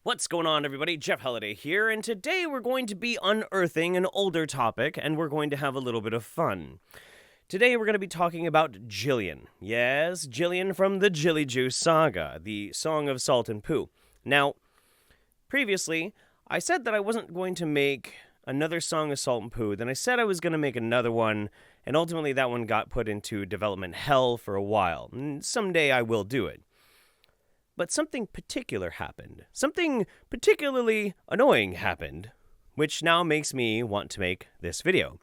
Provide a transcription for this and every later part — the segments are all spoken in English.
What's going on, everybody? Jeff Holiday here, and today we're going to be unearthing an older topic, and we're going to have a little bit of fun. Today we're going to be talking about Jillian. Yes, Jillian from the Jilly Juice saga, the Song of Salt and Poo. Now, previously, I said that I wasn't going to make another Song of Salt and Poo, then I said I was going to make another one, and ultimately that one got put into development hell for a while, and someday I will do it. But something particular happened. Something particularly annoying happened, which now makes me want to make this video.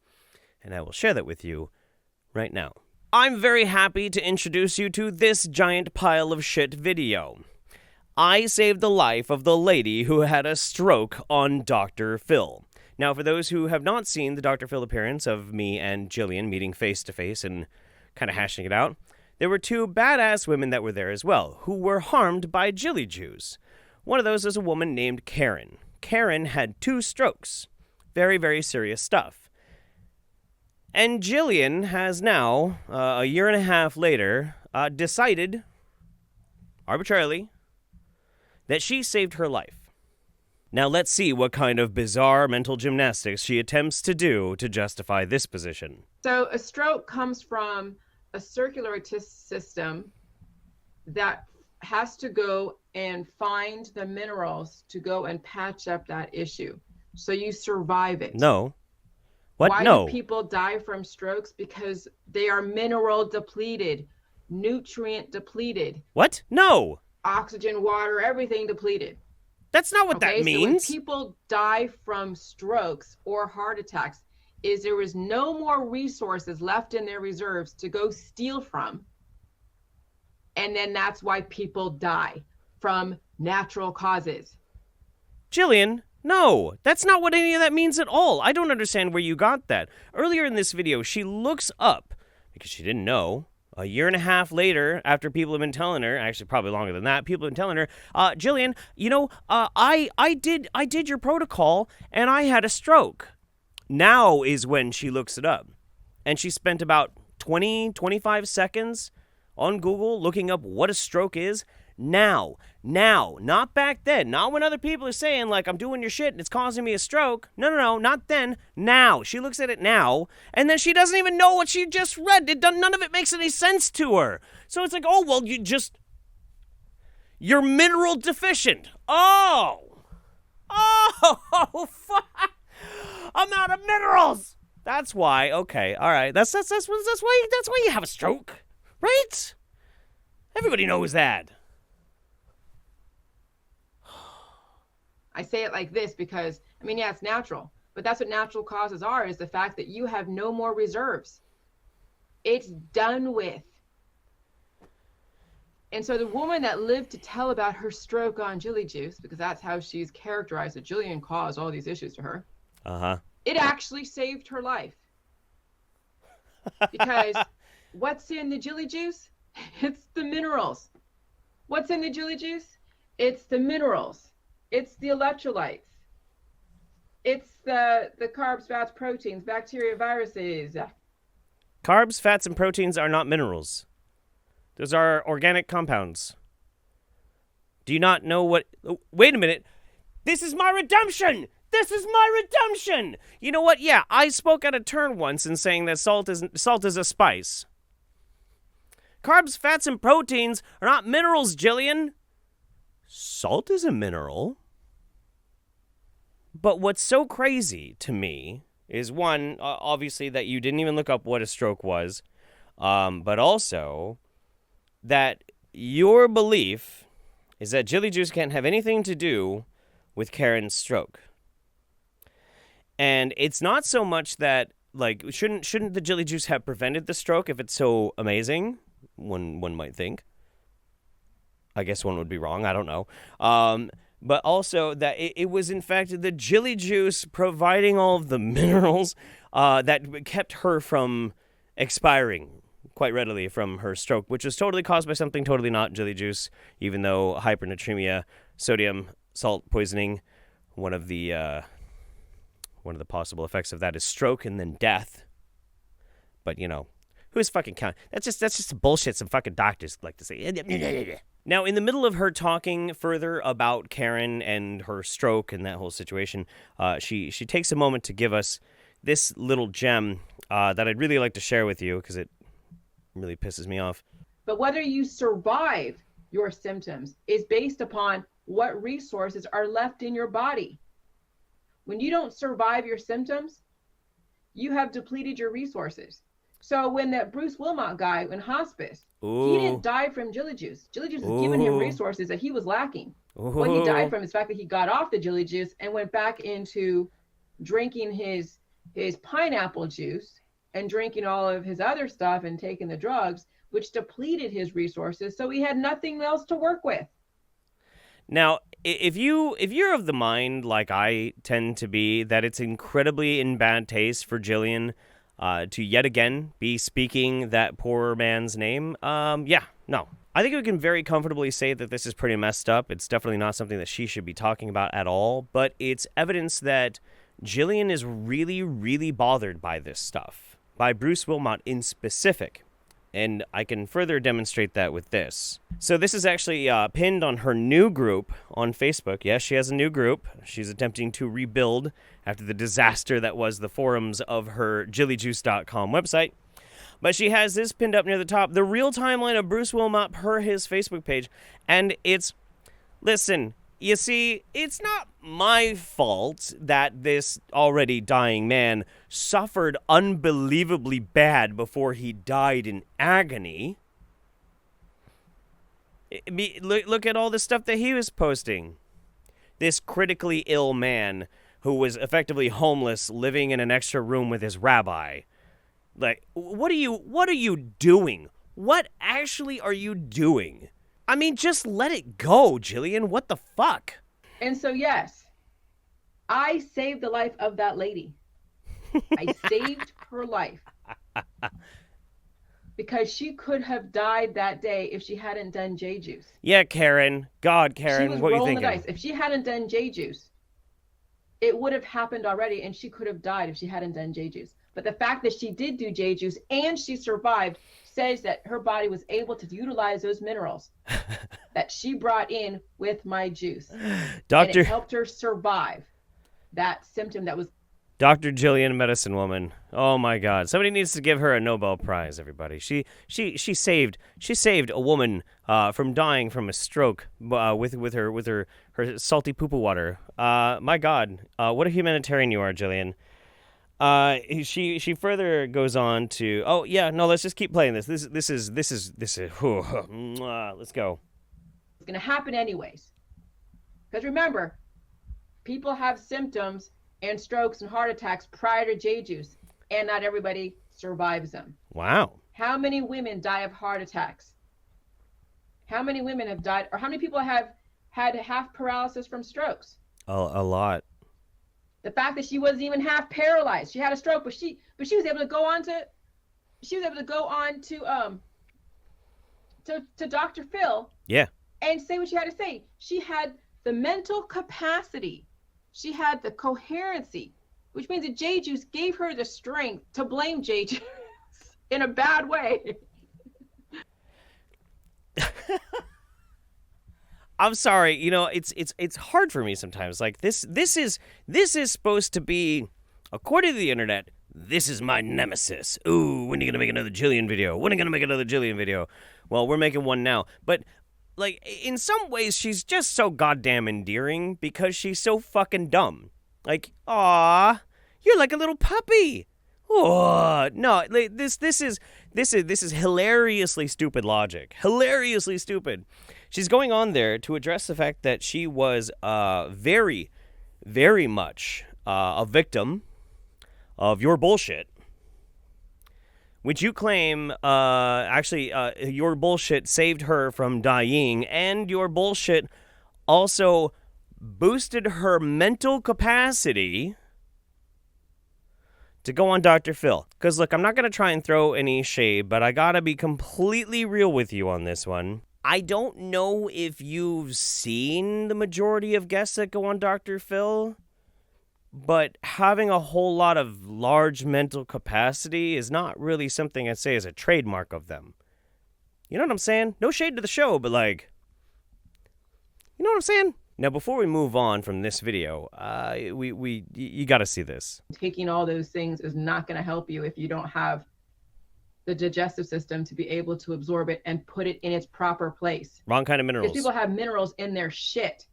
And I will share that with you right now. I'm very happy to introduce you to this giant pile of shit video. I saved the life of the lady who had a stroke on Dr. Phil. Now, for those who have not seen the Dr. Phil appearance of me and Jillian meeting face to face and kind of hashing it out, there were two badass women that were there as well, who were harmed by Jilly Juice. One of those was a woman named Karen. Karen had 2 strokes. Very, very serious stuff. And Jillian has now, a year and a half later, decided, arbitrarily, that she saved her life. Now let's see what kind of bizarre mental gymnastics she attempts to do to justify this position. So a stroke comes from a circulatory system that has to go and find the minerals to go and patch up that issue. So you survive it. No. What? Why No. do people die from strokes? Because they are mineral depleted, nutrient depleted. What? No. Oxygen, water, everything depleted. That's not what that means. So when people die from strokes or heart attacks, is there is no more resources left in their reserves to go steal from. And then that's why people die from natural causes. Jillian, no, that's not what any of that means at all. I don't understand where you got that. Earlier in this video, she looks up, because she didn't know, a year and a half later, after people have been telling her, actually probably longer than that, people have been telling her, Jillian, you know, I did your protocol, and I had a stroke. Now is when she looks it up. And she spent about 20, 25 seconds on Google looking up what a stroke is. Now, not back then. Not when other people are saying, like, I'm doing your shit and it's causing me a stroke. No, not then. Now. She looks at it now, and then she doesn't even know what she just read. None of it makes any sense to her. So it's like, oh, well, you're mineral deficient. Oh, fuck. I'm out of minerals. That's why. Okay, all right. That's why you have a stroke, right? Everybody knows that. I say it like this because, I mean, yeah, it's natural, but that's what natural causes are, is the fact that you have no more reserves. It's done with. And so the woman that lived to tell about her stroke on Jilly Juice, because that's how she's characterized, that Jillian caused all these issues to her. It actually saved her life. Because what's in the Jilly Juice? It's the minerals. What's in the Jilly Juice? It's the minerals. It's the electrolytes. It's the carbs, fats, proteins, bacteria, viruses. Carbs, fats, and proteins are not minerals. Those are organic compounds. Do you not know what... Wait a minute. This is my redemption! This is my redemption! You know what? Yeah, I spoke out of turn once in saying that salt is a spice. Carbs, fats, and proteins are not minerals, Jillian. Salt is a mineral. But what's so crazy to me is, one, obviously that you didn't even look up what a stroke was, but also that your belief is that Jilly Juice can't have anything to do with Karen's stroke. And it's not so much that, like, shouldn't the Jilly Juice have prevented the stroke if it's so amazing? One might think. I guess one would be wrong. I don't know. But also that it was, in fact, the Jilly Juice providing all of the minerals that kept her from expiring quite readily from her stroke, which was totally caused by something totally not Jilly Juice, even though hypernatremia, sodium, salt poisoning, one of the possible effects of that is stroke and then death. But, you know, who's fucking counting? That's just bullshit some fucking doctors like to say. Now, in the middle of her talking further about Karen and her stroke and that whole situation, she takes a moment to give us this little gem that I'd really like to share with you because it really pisses me off. But whether you survive your symptoms is based upon what resources are left in your body. When you don't survive your symptoms, you have depleted your resources. So when that Bruce Wilmot guy in hospice, Ooh. he didn't die from Jilly Juice. Jilly Juice was giving him resources that he was lacking. Ooh. What he died from is the fact that he got off the Jilly Juice and went back into drinking his pineapple juice and drinking all of his other stuff and taking the drugs, which depleted his resources. So he had nothing else to work with. Now, if you're of the mind, like I tend to be, that it's incredibly in bad taste for Jillian to yet again be speaking that poor man's name, no. I think we can very comfortably say that this is pretty messed up. It's definitely not something that she should be talking about at all, but it's evidence that Jillian is really, really bothered by this stuff, by Bruce Wilmot in specific. And I can further demonstrate that with this. So this is actually pinned on her new group on Facebook. Yes, she has a new group. She's attempting to rebuild after the disaster that was the forums of her jillyjuice.com website. But she has this pinned up near the top, the real timeline of Bruce Wilmot per his Facebook page. And it's, listen, you see, it's not my fault that this already dying man suffered unbelievably bad before he died in agony. Look at all the stuff that he was posting. This critically ill man who was effectively homeless, living in an extra room with his rabbi. Like, what are you doing? What actually are you doing? I mean, just let it go, Jillian. What the fuck? And so, yes, I saved the life of that lady. I saved her life. Because she could have died that day if she hadn't done J Juice. Yeah, Karen. God, Karen, what are you thinking? The dice. If she hadn't done J Juice, it would have happened already, and she could have died if she hadn't done J Juice. But the fact that she did do J Juice and she survived says that her body was able to utilize those minerals that she brought in with my juice. And it helped her survive that symptom that was. Dr. Jillian, medicine woman. Oh my God! Somebody needs to give her a Nobel Prize. Everybody, she saved a woman from dying from a stroke with her salty poo-poo water. My God, what a humanitarian you are, Jillian. She further goes on to, oh yeah, no, let's just keep playing this. This is let's go. It's gonna happen anyways. Because remember, people have symptoms and strokes and heart attacks prior to J Juice, and not everybody survives them. Wow. How many women die of heart attacks? How many women have died, or how many people have had half paralysis from strokes? A lot. The fact that she wasn't even half paralyzed, she had a stroke, but she was able to go on to Dr. Phil. Yeah. And say what she had to say. She had the mental capacity. She had the coherency, which means that J Juice gave her the strength to blame J Juice in a bad way. I'm sorry, it's hard for me sometimes. Like this is supposed to be, according to the internet, this is my nemesis. Ooh, when are you gonna make another Jillian video? When are you gonna make another Jillian video? Well, we're making one now. But like, in some ways, she's just so goddamn endearing because she's so fucking dumb. Like, aw, you're like a little puppy. Oh no! This is hilariously stupid logic. Hilariously stupid. She's going on there to address the fact that she was very, very much a victim of your bullshit, which you claim your bullshit saved her from dying, and your bullshit also boosted her mental capacity to go on Dr. Phil. Because, look, I'm not going to try and throw any shade, but I got to be completely real with you on this one. I don't know if you've seen the majority of guests that go on Dr. Phil, but having a whole lot of large mental capacity is not really something I'd say is a trademark of them. You know what I'm saying? No shade to the show, but like, You know what I'm saying? Now, before we move on from this video, you got to see this. Taking all those things is not going to help you if you don't have the digestive system to be able to absorb it and put it in its proper place. Wrong kind of minerals. Because people have minerals in their shit,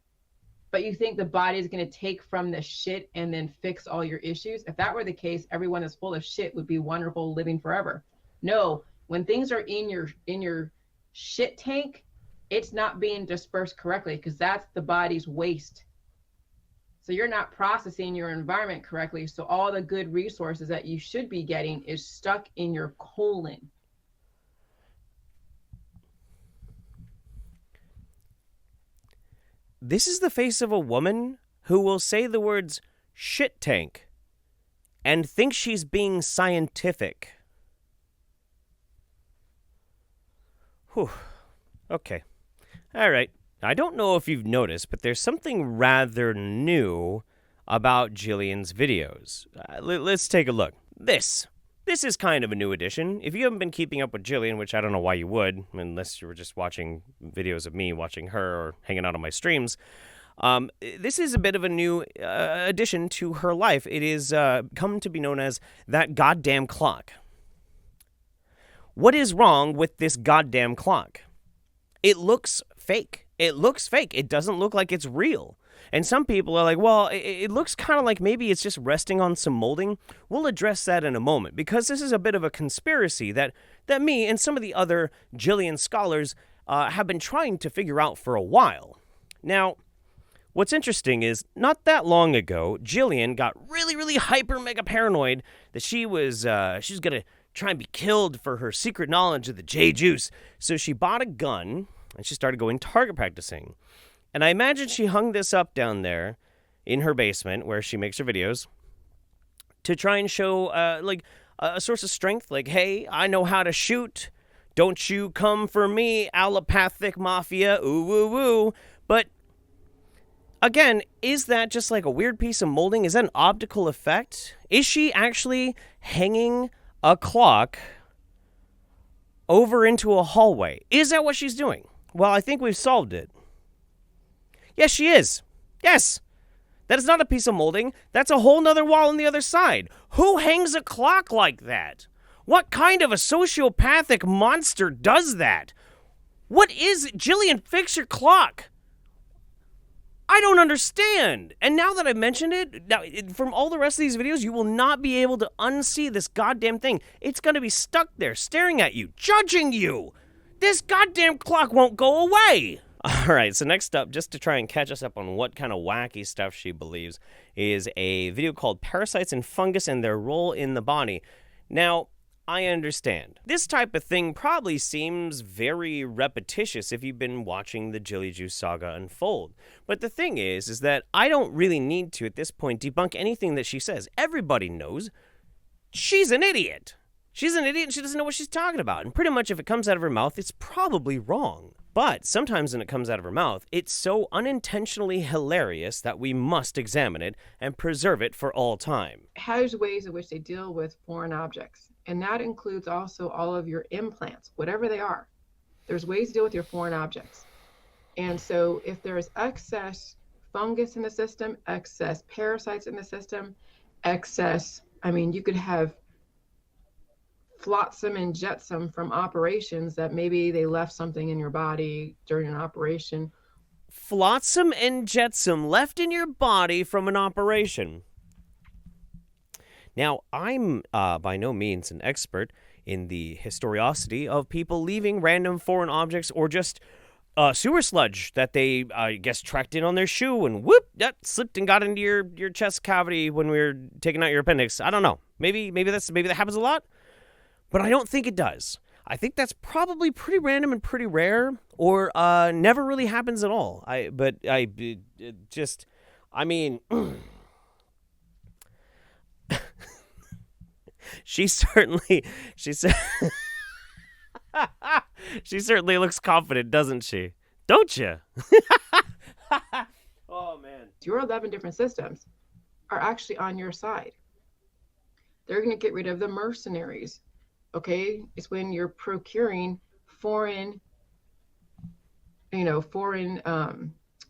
but you think the body is going to take from the shit and then fix all your issues? If that were the case, everyone that's full of shit would be wonderful living forever. No, when things are in your shit tank, it's not being dispersed correctly because that's the body's waste. So you're not processing your environment correctly. So all the good resources that you should be getting is stuck in your colon. This is the face of a woman who will say the words shit tank and think she's being scientific. Whew. Okay. All right. I don't know if you've noticed, but there's something rather new about Jillian's videos. Let's take a look. This is kind of a new addition. If you haven't been keeping up with Jillian, which I don't know why you would, unless you were just watching videos of me watching her or hanging out on my streams, this is a bit of a new addition to her life. It is come to be known as that goddamn clock. What is wrong with this goddamn clock? It looks fake. It looks fake. It doesn't look like it's real. And some people are like, well, it looks kind of like maybe it's just resting on some molding. We'll address that in a moment because this is a bit of a conspiracy that me and some of the other Jillian scholars have been trying to figure out for a while. Now, what's interesting is not that long ago, Jillian got really hyper mega paranoid that she was going to try and be killed for her secret knowledge of the Jilly Juice. So she bought a gun and she started going target practicing. And I imagine she hung this up down there in her basement where she makes her videos to try and show like a source of strength. Like, hey, I know how to shoot. Don't you come for me, allopathic mafia. Ooh, woo, woo. But again, is that just like a weird piece of molding? Is that an optical effect? Is she actually hanging a clock over into a hallway? Is that what she's doing? Well, I think we've solved it. Yes, she is. Yes. That is not a piece of molding. That's a whole nother wall on the other side. Who hangs a clock like that? What kind of a sociopathic monster does that? What is Jillian, fix your clock? I don't understand. And now that I mentioned it, now from all the rest of these videos, you will not be able to unsee this goddamn thing. It's going to be stuck there, staring at you, judging you. This goddamn clock won't go away. All right, so next up, just to try and catch us up on what kind of wacky stuff she believes, is a video called Parasites and Fungus and Their Role in the Body. Now, I understand. This type of thing probably seems very repetitious if you've been watching the Jilly Juice saga unfold. But the thing is that I don't really need to, at this point, debunk anything that she says. Everybody knows she's an idiot. She's an idiot and she doesn't know what she's talking about. And pretty much if it comes out of her mouth, it's probably wrong. But sometimes when it comes out of her mouth, it's so unintentionally hilarious that we must examine it and preserve it for all time. Has ways in which they deal with foreign objects. And that includes also all of your implants, whatever they are. There's ways to deal with your foreign objects. And so if there is excess fungus in the system, excess parasites in the system, you could have flotsam and jetsam from operations that maybe they left something in your body during an operation. Flotsam and jetsam left in your body from an operation. Now, I'm by no means an expert in the historicity of people leaving random foreign objects or just sewer sludge that they, I guess, tracked in on their shoe and whoop, that slipped and got into your chest cavity when we were taking out your appendix. I don't know. Maybe that happens a lot. But I don't think it does. I think that's probably pretty random and pretty rare, or never really happens at all. She certainly looks confident, doesn't she? Don't you? Oh man. Your 11 different systems are actually on your side. They're going to get rid of the mercenaries. Okay, it's when you're procuring foreign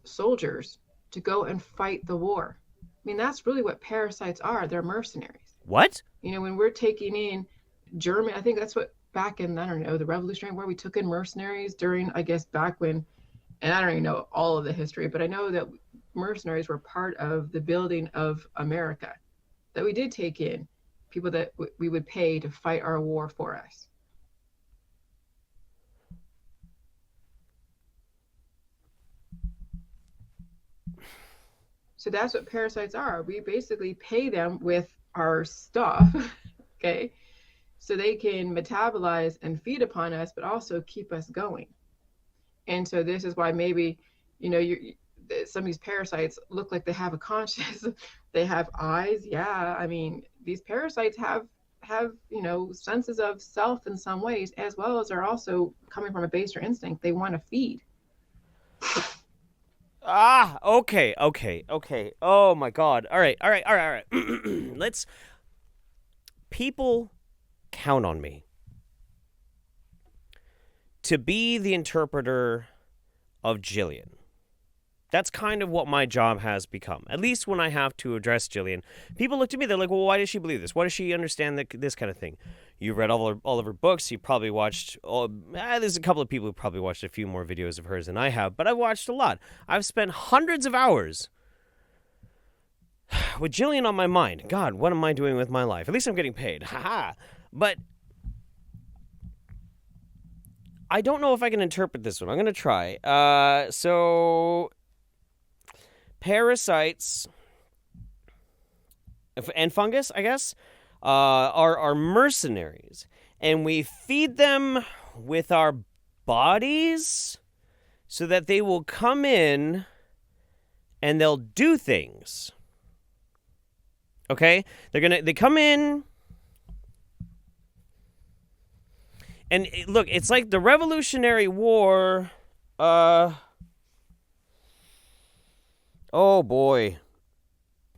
soldiers to go and fight the war. I mean, that's really what parasites are. They're mercenaries. What? You know, when we're taking in German, I think that's what back in, I don't know, the Revolutionary War, we took in mercenaries during, I guess, back when, and I don't even know all of the history, but I know that mercenaries were part of the building of America, that we did take in people that we would pay to fight our war for us. So that's what parasites are. We basically pay them with our stuff, okay? So they can metabolize and feed upon us, but also keep us going. And so this is why maybe, you know, some of these parasites look like they have a conscience. They have eyes. Yeah, I mean, these parasites have, you know, senses of self in some ways, as well as are also coming from a baser instinct. They want to feed. Okay. Oh my God. All right. People count on me to be the interpreter of Jillian. That's kind of what my job has become. At least when I have to address Jillian, people look to me, they're like, well, why does she believe this? Why does she understand this kind of thing? You've read all of her books. You probably watched, there's a couple of people who probably watched a few more videos of hers than I have, but I've watched a lot. I've spent hundreds of hours with Jillian on my mind. God, what am I doing with my life? At least I'm getting paid. Haha. But I don't know if I can interpret this one. I'm going to try. So parasites and fungus, I guess, are mercenaries. And we feed them with our bodies so that they will come in and they'll do things. Okay? They come in. And look, it's like the Revolutionary War. Oh boy.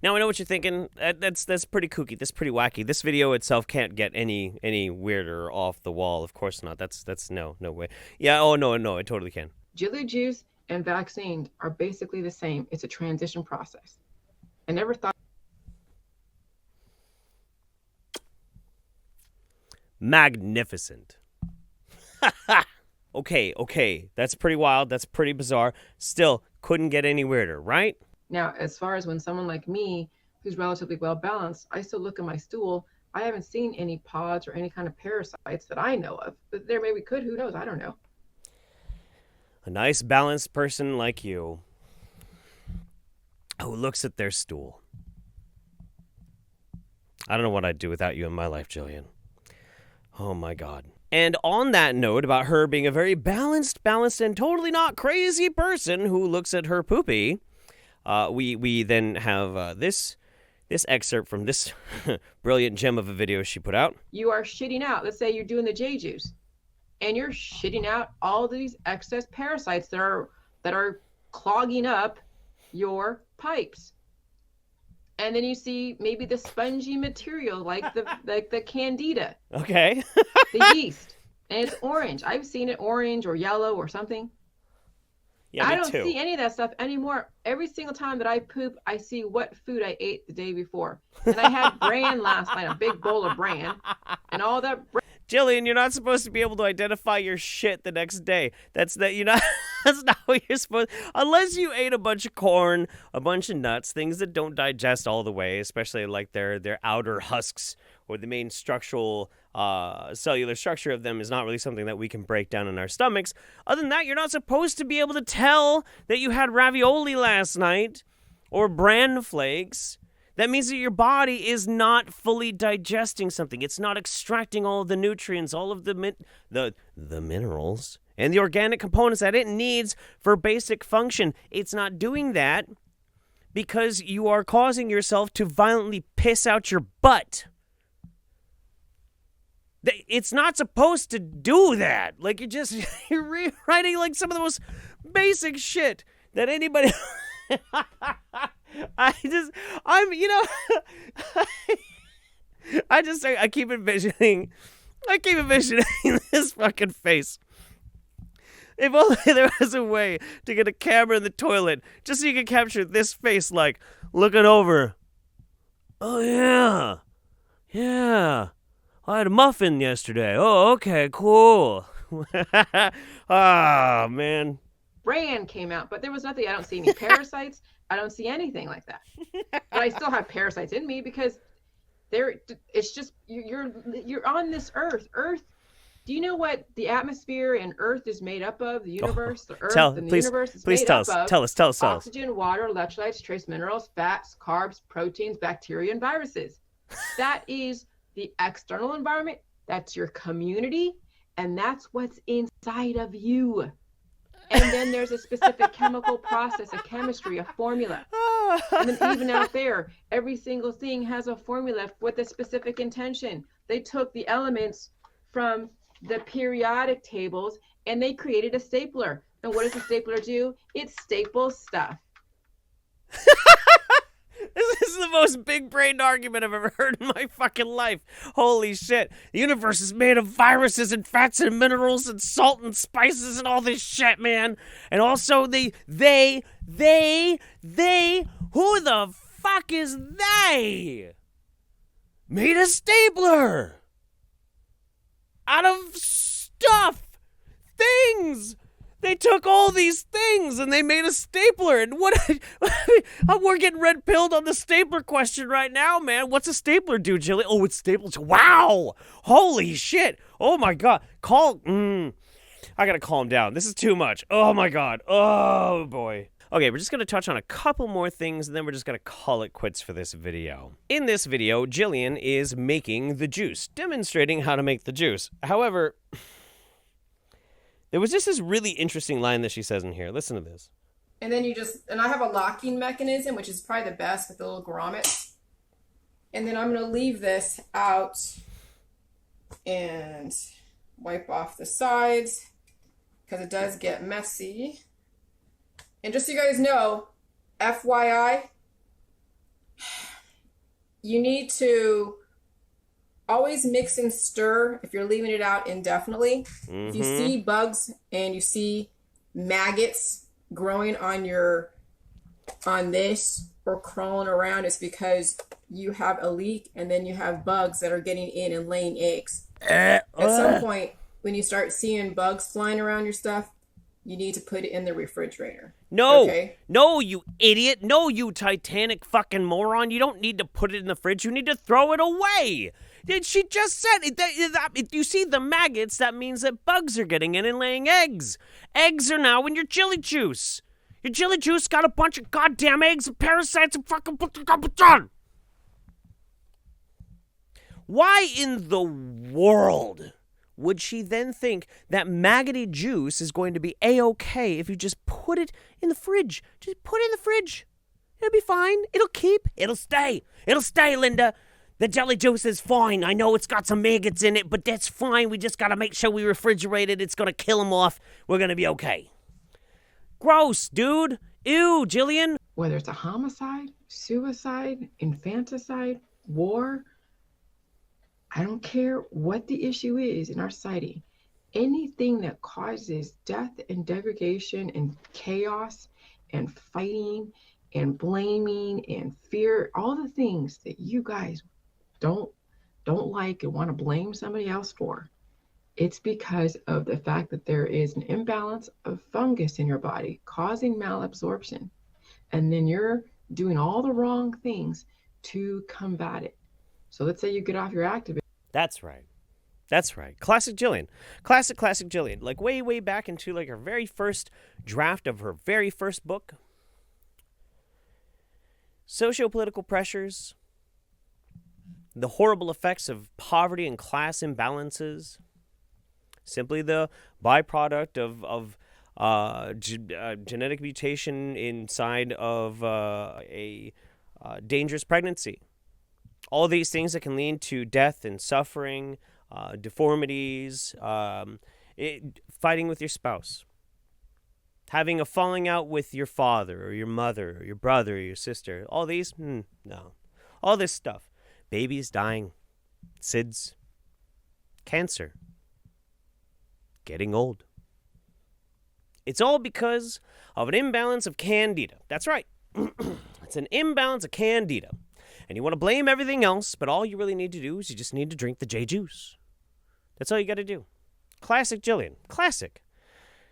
Now I know what you're thinking. That's pretty kooky. That's pretty wacky. This video itself can't get any weirder off the wall. Of course not. That's no way. Yeah. Oh no, it totally can. Jilly Juice and vaccines are basically the same. It's a transition process. I never thought. Magnificent. Okay. That's pretty wild. That's pretty bizarre. Still, couldn't get any weirder, right? Now, as far as when someone like me, who's relatively well balanced, I still look at my stool. I haven't seen any pods or any kind of parasites that I know of. But there maybe could. Who knows? I don't know. A nice balanced person like you who looks at their stool. I don't know what I'd do without you in my life, Jillian. Oh my God. And on that note about her being a very balanced and totally not crazy person who looks at her poopy, we then have this excerpt from this brilliant gem of a video she put out. You are shitting out. Let's say you're doing the J juice, and you're shitting out all these excess parasites that are clogging up your pipes. And then you see maybe the spongy material like the candida. Okay. The yeast. And it's orange. I've seen it orange or yellow or something. Yeah, I me don't too. see any of that stuff anymore. Every single time that I poop, I see what food I ate the day before. And I had bran last night, a big bowl of bran. And all that Jillian, you're not supposed to be able to identify your shit the next day. That's not what you're supposed. Unless you ate a bunch of corn, a bunch of nuts, things that don't digest all the way, especially like their outer husks or the main structural cellular structure of them is not really something that we can break down in our stomachs. Other than that, you're not supposed to be able to tell that you had ravioli last night or bran flakes. That means that your body is not fully digesting something. It's not extracting all of the nutrients, all of the minerals, and the organic components that it needs for basic function. It's not doing that because you are causing yourself to violently piss out your butt. It's not supposed to do that. Like, you're rewriting like some of the most basic shit that anybody... I keep envisioning this fucking face. If only there was a way to get a camera in the toilet just so you could capture this face, like, looking over. Oh, yeah. Yeah. I had a muffin yesterday. Oh, okay, cool. Ah, man. Brand came out, but there was nothing. I don't see any parasites. I don't see anything like that. But I still have parasites in me because it's just you're on this earth. Earth. Do you know what the atmosphere and Earth is made up of? The universe, the Earth, and the universe is made up of. Tell us. Oxygen, water, electrolytes, trace minerals, fats, carbs, proteins, bacteria, and viruses. That is the external environment. That's your community, and that's what's inside of you. And then there's a specific chemical process, a chemistry, a formula. And then even out there, every single thing has a formula with a specific intention. They took the elements from the periodic tables and they created a stapler. And what does the stapler do? It staples stuff. This is the most big-brained argument I've ever heard in my fucking life. Holy shit. The universe is made of viruses and fats and minerals and salt and spices and all this shit, man. And also they, who the fuck is they? Made a stapler. Out of stuff. Things. They took all these things and they made a stapler. And we're getting red pilled on the stapler question right now, man. What's a stapler do, Jilly? Oh, it staples. Wow. Holy shit. Oh my God. I gotta calm down. This is too much. Oh my God. Oh boy. Okay, we're just going to touch on a couple more things, and then we're just going to call it quits for this video. In this video, Jillian is making the juice, demonstrating how to make the juice. However, there was just this really interesting line that she says in here. Listen to this. And then and I have a locking mechanism, which is probably the best with the little grommets. And then I'm going to leave this out and wipe off the sides because it does get messy. And just so you guys know, FYI, you need to always mix and stir if you're leaving it out indefinitely. If you see bugs and you see maggots growing on this or crawling around, it's because you have a leak and then you have bugs that are getting in and laying eggs. At some point, when you start seeing bugs flying around your stuff, you need to put it in the refrigerator. No, okay? No, you idiot. No, you Titanic fucking moron. You don't need to put it in the fridge. You need to throw it away. She just said, if you see the maggots, that means that bugs are getting in and laying eggs. Eggs are now in your chili juice. Your chili juice got a bunch of goddamn eggs and parasites and fucking... Why in the world would she then think that maggoty juice is going to be A-okay if you just put it in the fridge? Just put it in the fridge. It'll be fine. It'll keep. It'll stay. It'll stay, Linda. The jelly juice is fine. I know it's got some maggots in it, but that's fine. We just got to make sure we refrigerate it. It's going to kill them off. We're going to be okay. Gross, dude. Ew, Jillian. Whether it's a homicide, suicide, infanticide, war, I don't care what the issue is in our society. Anything that causes death and degradation and chaos and fighting and blaming and fear, all the things that you guys don't like and want to blame somebody else for, it's because of the fact that there is an imbalance of fungus in your body causing malabsorption. And then you're doing all the wrong things to combat it. So let's say you get off your activist. That's right. That's right. Classic Jillian. Classic Jillian. Like way back into like her very first draft of her very first book. Socio-political pressures. The horrible effects of poverty and class imbalances. Simply the byproduct of genetic mutation inside of a dangerous pregnancy. All these things that can lead to death and suffering, deformities, fighting with your spouse, having a falling out with your father or your mother or your brother or your sister. All these, no. All this stuff. Babies dying, SIDS, cancer, getting old. It's all because of an imbalance of candida. That's right. It's an imbalance of candida. And you want to blame everything else, but all you really need to do is you just need to drink the J juice. That's all you got to do. Classic Jillian. Classic.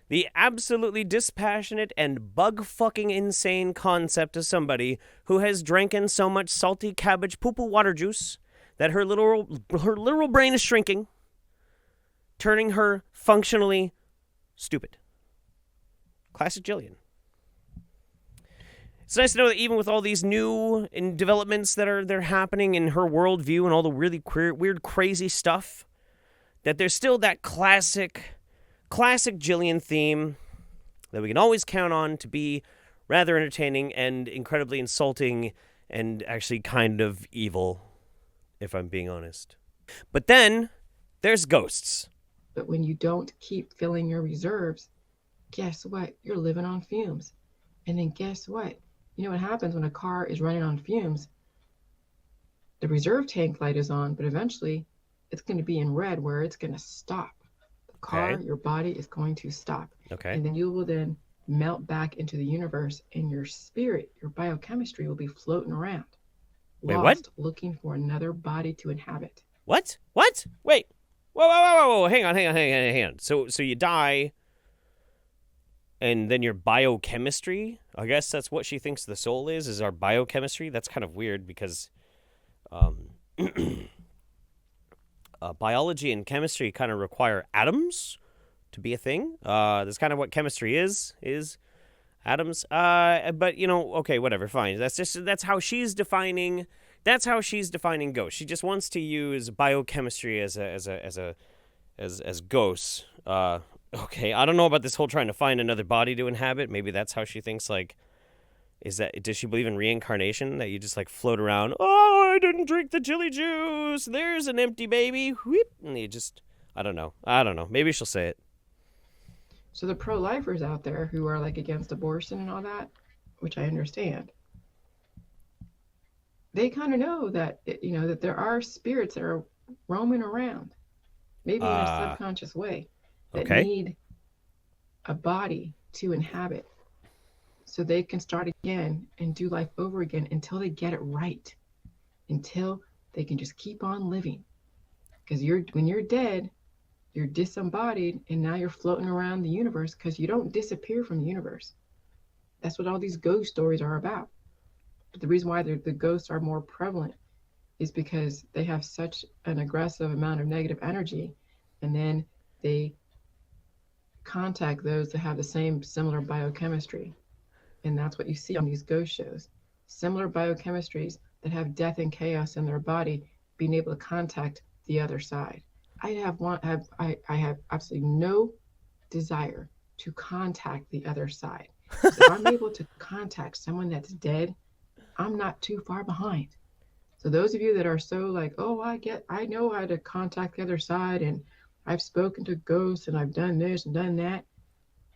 The absolutely dispassionate and bug-fucking insane concept of somebody who has drinking so much salty cabbage poo-poo water juice that her literal brain is shrinking, turning her functionally stupid. Classic Jillian. It's nice to know that even with all these new developments they're happening in her worldview and all the really weird, crazy stuff, that there's still that classic Jillian theme that we can always count on to be rather entertaining and incredibly insulting and actually kind of evil, if I'm being honest. But then there's ghosts. But when you don't keep filling your reserves, guess what? You're living on fumes. And then guess what? You know what happens when a car is running on fumes? The reserve tank light is on, but eventually it's going to be in red where it's going to stop. The car, Okay. your body is going to stop. Okay. And then you will then melt back into the universe, and your spirit, your biochemistry will be floating around. Wait, lost, what? looking for another body to inhabit. What? Wait. Whoa. Hang on. So you die, and then your biochemistry, I guess that's what she thinks the soul is our biochemistry. That's kind of weird because biology and chemistry kind of require atoms to be a thing. That's kind of what chemistry is atoms. But okay, whatever, fine. That's how she's defining ghosts. She just wants to use biochemistry as ghosts. Okay, I don't know about this whole trying to find another body to inhabit. Maybe that's how she thinks, does she believe in reincarnation? That you just float around, oh, I didn't drink the Jilly Juice, there's an empty baby, whoop, and you just, I don't know. Maybe she'll say it. So the pro-lifers out there who are against abortion and all that, which I understand, they kind of know that, that there are spirits that are roaming around, maybe in a subconscious way, that need a body to inhabit so they can start again and do life over again until they get it right, until they can just keep on living. Because when you're dead, you're disembodied, and now you're floating around the universe because you don't disappear from the universe. That's what all these ghost stories are about. But the reason why the ghosts are more prevalent is because they have such an aggressive amount of negative energy, and then they contact those that have the same similar biochemistry. And that's what you see on these ghost shows. Similar biochemistries that have death and chaos in their body being able to contact the other side. I have absolutely no desire to contact the other side. If I'm able to contact someone that's dead, I'm not too far behind. So those of you that are so I know how to contact the other side, and I've spoken to ghosts, and I've done this and done that,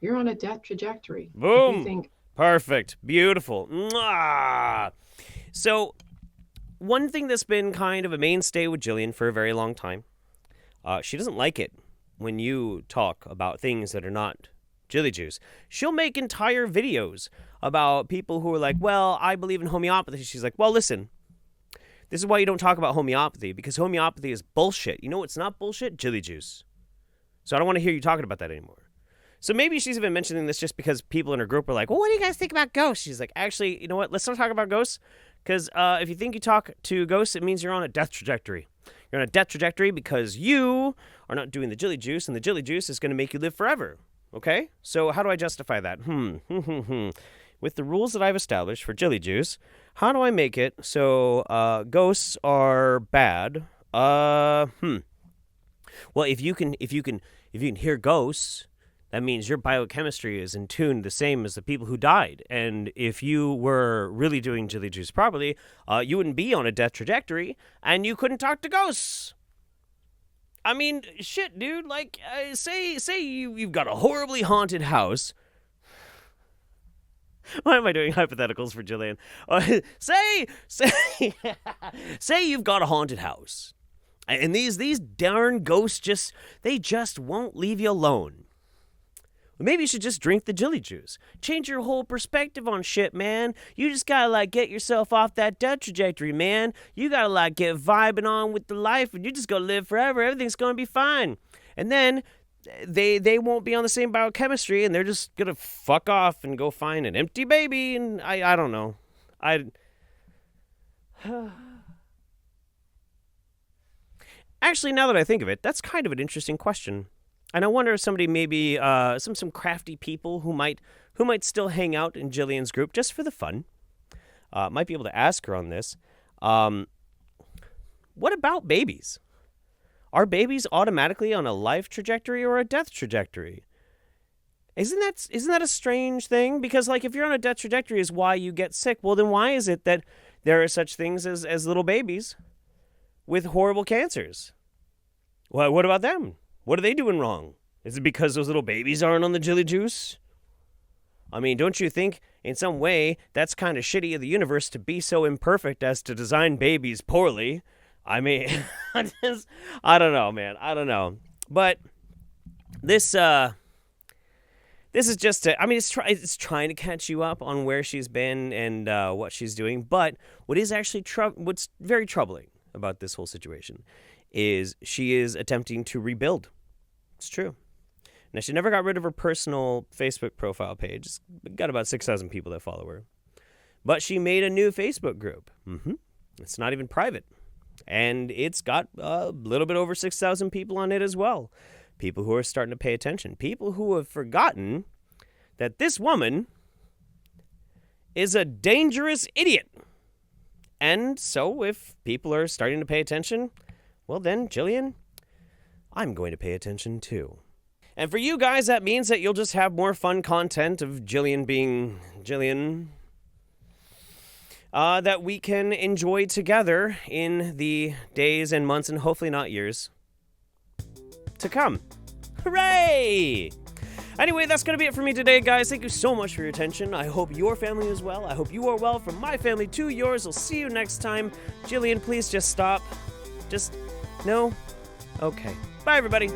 you're on a death trajectory. Boom. If you think, perfect. Beautiful. Mwah! So one thing that's been kind of a mainstay with Jillian for a very long time, she doesn't like it when you talk about things that are not Jilly Juice. She'll make entire videos about people who are like, well, I believe in homeopathy. She's like, well, listen, this is why you don't talk about homeopathy, because homeopathy is bullshit. You know what's not bullshit? Jilly Juice. So I don't want to hear you talking about that anymore. So maybe she's even mentioning this just because people in her group are like, well, what do you guys think about ghosts? She's like, actually, you know what? Let's not talk about ghosts, because if you think you talk to ghosts, it means you're on a death trajectory. You're on a death trajectory because you are not doing the Jilly Juice, and the Jilly Juice is going to make you live forever. Okay? So how do I justify that? With the rules that I've established for Jilly Juice, how do I make it so ghosts are bad? Well, if you can hear ghosts, that means your biochemistry is in tune the same as the people who died. And if you were really doing Jilly Juice properly, you wouldn't be on a death trajectory, and you couldn't talk to ghosts. I mean, shit, dude. Say you've got a horribly haunted house. Why am I doing hypotheticals for Jillian? Say you've got a haunted house, and these darn ghosts just won't leave you alone. Maybe you should just drink the Jilly Juice. Change your whole perspective on shit, man. You just gotta, get yourself off that death trajectory, man. You gotta, get vibing on with the life, and you just gonna live forever. Everything's gonna be fine. And then they won't be on the same biochemistry, and they're just gonna fuck off and go find an empty baby, and I don't know. Actually, now that I think of it, that's kind of an interesting question. And I wonder if somebody maybe some crafty people who might still hang out in Jillian's group just for the fun might be able to ask her on this. What about babies? Are babies automatically on a life trajectory or a death trajectory? Isn't that a strange thing? Because if you're on a death trajectory is why you get sick. Well, then why is it that there are such things as little babies with horrible cancers? Well, what about them? What are they doing wrong? Is it because those little babies aren't on the Jilly Juice? I mean, don't you think in some way that's kind of shitty of the universe to be so imperfect as to design babies poorly? I mean, I don't know, man. I don't know. But this is just it's trying to catch you up on where she's been and what she's doing. But what is actually what's very troubling about this whole situation is she is attempting to rebuild. It's true. Now, she never got rid of her personal Facebook profile page. It's got about 6,000 people that follow her. But she made a new Facebook group. It's not even private. And it's got a little bit over 6,000 people on it as well. People who are starting to pay attention. People who have forgotten that this woman is a dangerous idiot. And so if people are starting to pay attention, well then, Jillian, I'm going to pay attention too. And for you guys, that means that you'll just have more fun content of Jillian being Jillian that we can enjoy together in the days and months and hopefully not years to come. Hooray! Anyway, that's going to be it for me today, guys. Thank you so much for your attention. I hope your family is well. I hope you are well. From my family to yours. I'll see you next time. Jillian, please just stop. No? Okay. Bye, everybody.